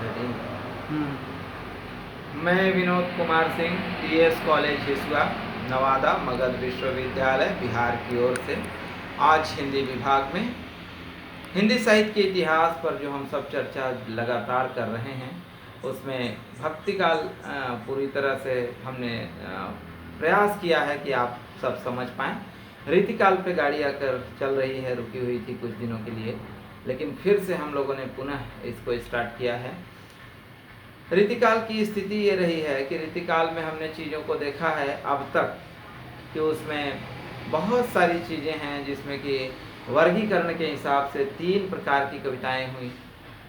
Ready. हम्म। मैं Vinod Kumar Singh, TS college Hisua, Nawada, Magadh विश्वविद्यालय, बिहार की ओर से आज हिंदी विभाग में हिंदी साहित्य के इतिहास पर जो हम सब चर्चा लगातार कर रहे हैं, उसमें भक्ति काल पूरी तरह से हमने प्रयास किया है कि आप सब समझ पाएँ। रीतिकाल पे गाड़ी आकर चल रही है, रुकी हुई थी कुछ दिनों के लिए, लेकिन फिर से हम लोगों ने पुनः इसको स्टार्ट किया है। रीतिकाल की स्थिति ये रही है कि रीतिकाल में हमने चीज़ों को देखा है अब तक कि उसमें बहुत सारी चीज़ें हैं, जिसमें कि वर्गीकरण के हिसाब से 3 प्रकार की कविताएं हुई।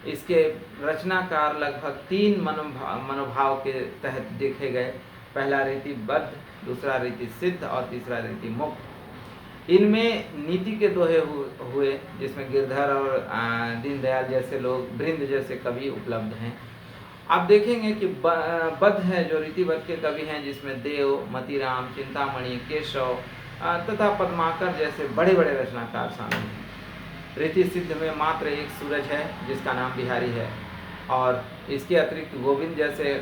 इसके रचनाकार लगभग 3 मनोभाव के तहत देखे गए। पहला रीतिबद्ध, दूसरा रीति सिद्ध और तीसरा रीति मुक्त। इनमें नीति के दोहे हुए, जिसमें गिरधर और दीनदयाल जैसे लोग, बृंद जैसे कवि उपलब्ध हैं। आप देखेंगे कि बद्ध है जो रीतिबद्ध के कवि हैं, जिसमें देव, मतीराम, चिंतामणि, केशव तथा पद्माकर जैसे बड़े बड़े रचनाकार शामिल हैं। रीति सिद्ध में मात्र एक सूरज है, जिसका नाम बिहारी है, और इसके अतिरिक्त गोविंद जैसे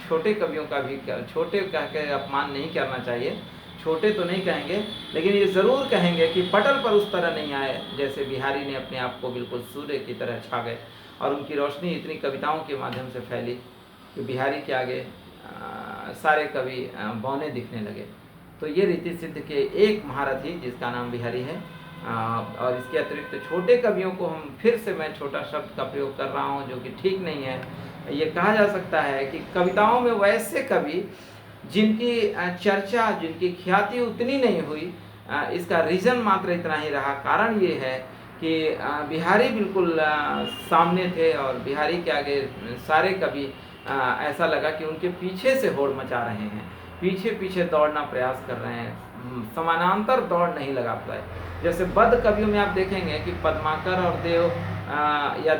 छोटे कवियों का भी, छोटे कह के अपमान नहीं करना चाहिए, छोटे तो नहीं कहेंगे, लेकिन ये ज़रूर कहेंगे कि पटल पर उस तरह नहीं आए जैसे बिहारी ने अपने आप को बिल्कुल सूर्य की तरह छा गए, और उनकी रोशनी इतनी कविताओं के माध्यम से फैली कि बिहारी के आगे सारे कवि बौने दिखने लगे। तो ये रीति सिद्ध के एक महारथी, जिसका नाम बिहारी है। और इसके अतिरिक्त छोटे कवियों को हम फिर से, मैं छोटा शब्द का प्रयोग कर रहा हूँ जो कि ठीक नहीं है, ये कहा जा सकता है कि कविताओं में वैसे कवि जिनकी चर्चा, जिनकी ख्याति उतनी नहीं हुई, इसका रीज़न मात्र इतना ही रहा। कारण ये है कि बिहारी बिल्कुल सामने थे, और बिहारी के आगे सारे कवि ऐसा लगा कि उनके पीछे से होड़ मचा रहे हैं, पीछे पीछे दौड़ना प्रयास कर रहे हैं, समानांतर दौड़ नहीं लगा पाए। जैसे बद्ध कवियों में आप देखेंगे कि पद्माकर और देव या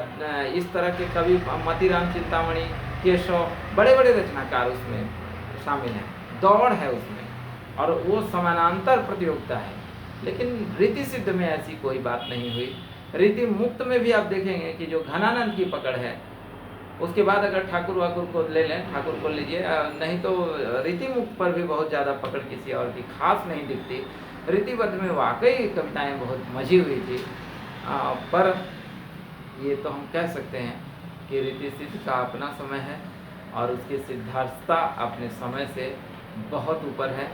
इस तरह के कवि, मतीराम, चिंतामणि, केशव, बड़े बड़े रचनाकार उसमें शामिल हैं, दौड़ है उसमें, और वो समानांतर प्रतियोगिता है। लेकिन रीति सिद्ध में ऐसी कोई बात नहीं हुई। रीति मुक्त में भी आप देखेंगे कि जो घनानंद की पकड़ है, उसके बाद अगर ठाकुर वाकुर को ले लें, ठाकुर को लीजिए, नहीं तो रीति मुक्त पर भी बहुत ज़्यादा पकड़ किसी और की खास नहीं दिखती। रीतिबद्ध में वाकई कविताएं बहुत मजी हुई थी, पर ये तो हम कह सकते हैं कि रीति सिद्ध का अपना समय है, और उसकी सिद्धार्थता अपने समय से बहुत ऊपर है।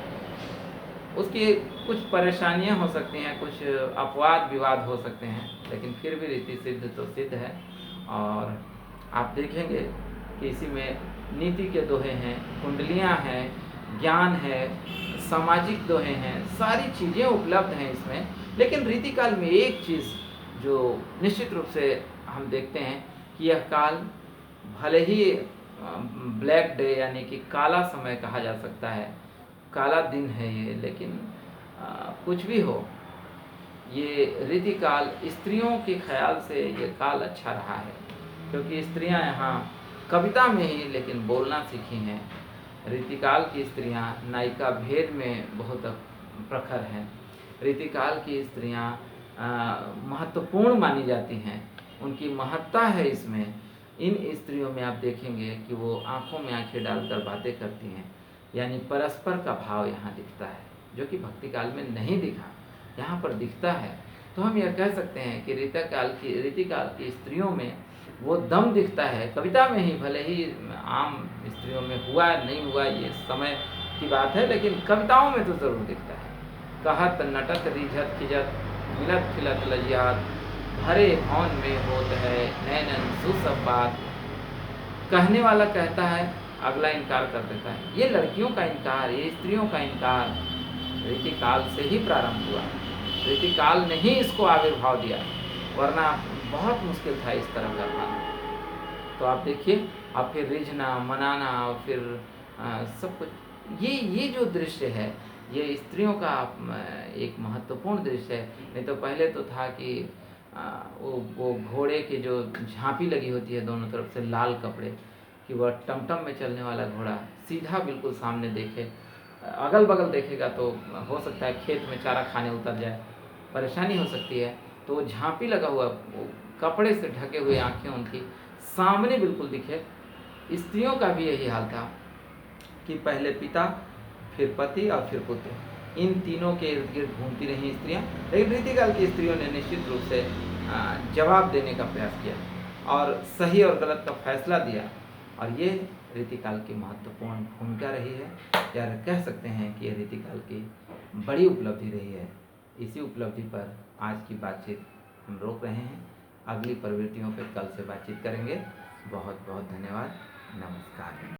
उसकी कुछ परेशानियां हो सकती हैं, कुछ अपवाद विवाद हो सकते हैं, लेकिन फिर भी रीति सिद्ध तो सिद्ध है। और आप देखेंगे कि इसी में नीति के दोहे हैं, कुंडलियां हैं, ज्ञान है, सामाजिक दोहे हैं, सारी चीज़ें उपलब्ध हैं इसमें। लेकिन रीतिकाल में एक चीज़ जो निश्चित रूप से हम देखते हैं कि यह काल भले ही ब्लैक डे यानी कि काला समय कहा जा सकता है, काला दिन है ये, लेकिन कुछ भी हो, ये रीतिकाल स्त्रियों के ख्याल से ये काल अच्छा रहा है, क्योंकि स्त्रियां यहाँ कविता में ही लेकिन बोलना सीखी हैं। रीतिकाल की स्त्रियां नायिका भेद में बहुत प्रखर हैं। रीतिकाल की स्त्रियां महत्वपूर्ण मानी जाती हैं, उनकी महत्ता है इसमें। इन स्त्रियों में आप देखेंगे कि वो आंखों में आंखें डालकर बातें करती हैं, यानी परस्पर का भाव यहाँ दिखता है, जो कि भक्ति काल में नहीं दिखा, यहाँ पर दिखता है। तो हम यह कह सकते हैं कि रीतिकाल की स्त्रियों में वो दम दिखता है। कविता में ही भले ही आम स्त्रियों में हुआ नहीं हुआ ये समय की बात है, लेकिन कविताओं में तो ज़रूर दिखता है। कहत नटत रिझत खिजत मिलत खिलत लजियात, भरे भवन में होत है नैनन सुसब बात। कहने वाला कहता है, अगला इनकार कर देता है। ये लड़कियों का इनकार, ये स्त्रियों का इनकार रीतिकाल से ही प्रारंभ हुआ। रीतिकाल ने ही इसको आविर्भाव दिया, वरना बहुत मुश्किल था इस तरह का पाना। तो आप देखिए, अब फिर रिझना, मनाना, और फिर सब कुछ, ये जो दृश्य है, ये स्त्रियों का एक महत्वपूर्ण दृश्य है। नहीं तो पहले तो था कि वो घोड़े की जो झांपी लगी होती है दोनों तरफ से, लाल कपड़े, कि वह टमटम में चलने वाला घोड़ा सीधा बिल्कुल सामने देखे, अगल बगल देखेगा तो हो सकता है खेत में चारा खाने उतर जाए, परेशानी हो सकती है। तो वो झांपी लगा हुआ, कपड़े से ढके हुए आंखें उनकी सामने बिल्कुल दिखे। स्त्रियों का भी यही हाल था कि पहले पिता, फिर पति और फिर पुत्र, इन तीनों के इर्द गिर्द घूमती रहीं स्त्रियां। लेकिन रीतिकाल की स्त्रियों ने निश्चित रूप से जवाब देने का प्रयास किया और सही और गलत का फैसला दिया, और ये रीतिकाल की महत्वपूर्ण भूमिका रही है, या कह सकते हैं कि ये रीतिकाल की बड़ी उपलब्धि रही है। इसी उपलब्धि पर आज की बातचीत हम रोक रहे हैं। अगली प्रवृत्तियों पर कल से बातचीत करेंगे। बहुत बहुत धन्यवाद। नमस्कार।